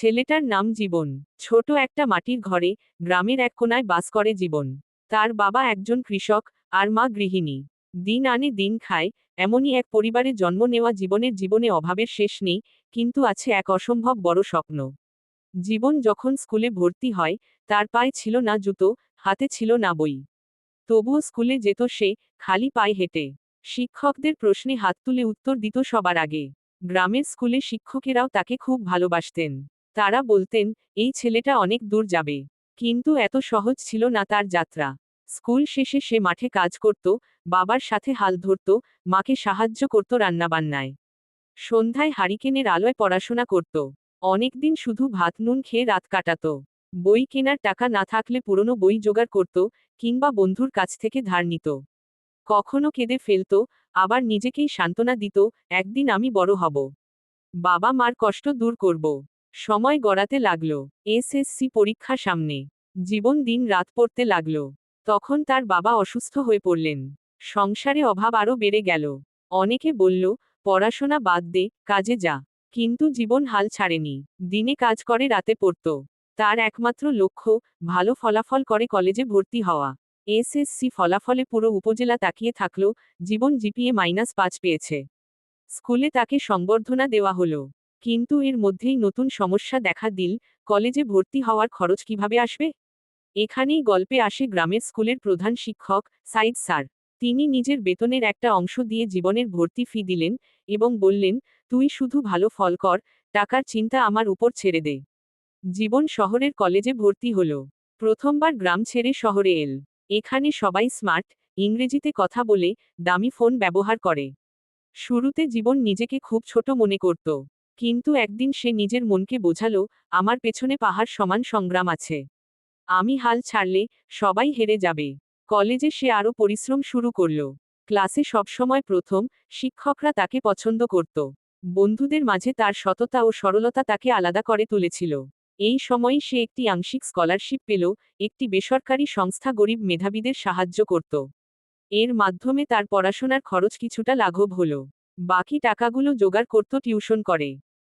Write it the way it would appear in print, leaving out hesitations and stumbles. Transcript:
ছেলেটার নাম জীবন। ছোট একটা মাটির ঘরে, গ্রামের এক কোনায় বাস করে জীবন। তার বাবা একজন কৃষক, আর মা গৃহিণী। দিন আনে দিন খায়, এমনই এক পরিবারে জন্ম নেওয়া জীবনের জীবনে অভাবের শেষ নেই, কিন্তু আছে এক অসম্ভব বড় স্বপ্ন। জীবন যখন স্কুলে ভর্তি হয়, তার পায়ে ছিল না জুতো, হাতে ছিল না বই। তবুও স্কুলে যেত সে, খালি পায়ে হেঁটে। শিক্ষকদের প্রশ্নে হাত তুলে উত্তর দিত সবার আগে। গ্রামের স্কুলে শিক্ষকেরাও তাকে খুব ভালোবাসতেন। তারা বলতেন, এই ছেলেটা অনেক দূর যাবে। কিন্তু এত সহজ ছিল না তার যাত্রা। স্কুল শেষে সে মাঠে কাজ করত, বাবার সাথে হাল ধরত, মাকে সাহায্য করত রান্নাবান্নায়। সন্ধ্যায় হারিকেনের আলোয় পড়াশোনা করত। অনেকদিন শুধু ভাত নুন খেয়ে রাত কাটাত। বই কেনার টাকা না থাকলে পুরনো বই জোগাড় করত, কিংবা বন্ধুর কাছ থেকে ধার নিত। কখনো কেঁদে ফেলত, আবার নিজেকেই সান্ত্বনা দিত, একদিন আমি বড় হব। বাবা মার কষ্ট দূর করব। সময় গড়াতে লাগলো। এসএসসি পরীক্ষা সামনে। জীবন দিন রাত পড়তে লাগলো। তখন তার বাবা অসুস্থ হয়ে পড়লেন। সংসারে অভাব আরও বেড়ে গেল। অনেকে বলল, পড়াশোনা বাদ দে, কাজে যা। কিন্তু জীবন হাল ছাড়েনি। দিনে কাজ করে রাতে পড়ত। তার একমাত্র লক্ষ্য, ভালো ফলাফল করে কলেজে ভর্তি হওয়া। এসএসসি ফলাফলে পুরো উপজেলা তাকিয়ে থাকল, জীবন জিপিএ -5 পেয়েছে। স্কুলে তাকে সংবর্ধনা দেওয়া হলো। কিন্তু এর মধ্যেই নতুন সমস্যা দেখা দিল, কলেজে ভর্তি হওয়ার খরচ কিভাবে আসবে? এখানেই গল্পে আসে গ্রামের স্কুলের প্রধান শিক্ষক, সাইদ স্যার। তিনি নিজের বেতনের একটা অংশ দিয়ে জীবনের ভর্তি ফি দিলেন, এবং বললেন, তুই শুধু ভালো ফল কর, টাকার চিন্তা আমার উপর ছেড়ে দে। জীবন শহরের কলেজে ভর্তি হলো। প্রথমবার গ্রাম ছেড়ে শহরে এল। এখানে সবাই স্মার্ট, ইংরেজিতে কথা বলে, দামি ফোন ব্যবহার করে। শুরুতে জীবন নিজেকে খুব ছোট মনে করত। কিন্তু একদিন সে নিজের মনকে বোঝালো, আমার পেছনে পাহাড় সমান সংগ্রাম আছে। আমি হাল ছাড়লে, সবাই হেরে যাবে। কলেজে সে আরও পরিশ্রম শুরু করল। ক্লাসে সবসময় প্রথম, শিক্ষকরা তাকে পছন্দ করত। বন্ধুদের মাঝে তার সততা ও সরলতা তাকে আলাদা করে তুলেছিল। এই সময়ই সে একটি আংশিক স্কলারশিপ পেল, একটি বেসরকারি সংস্থা গরিব মেধাবীদের সাহায্য করত। এর মাধ্যমে তার পড়াশোনার খরচ কিছুটা লাঘব হলো। বাকি টাকাগুলো জোগাড় করত টিউশন করে।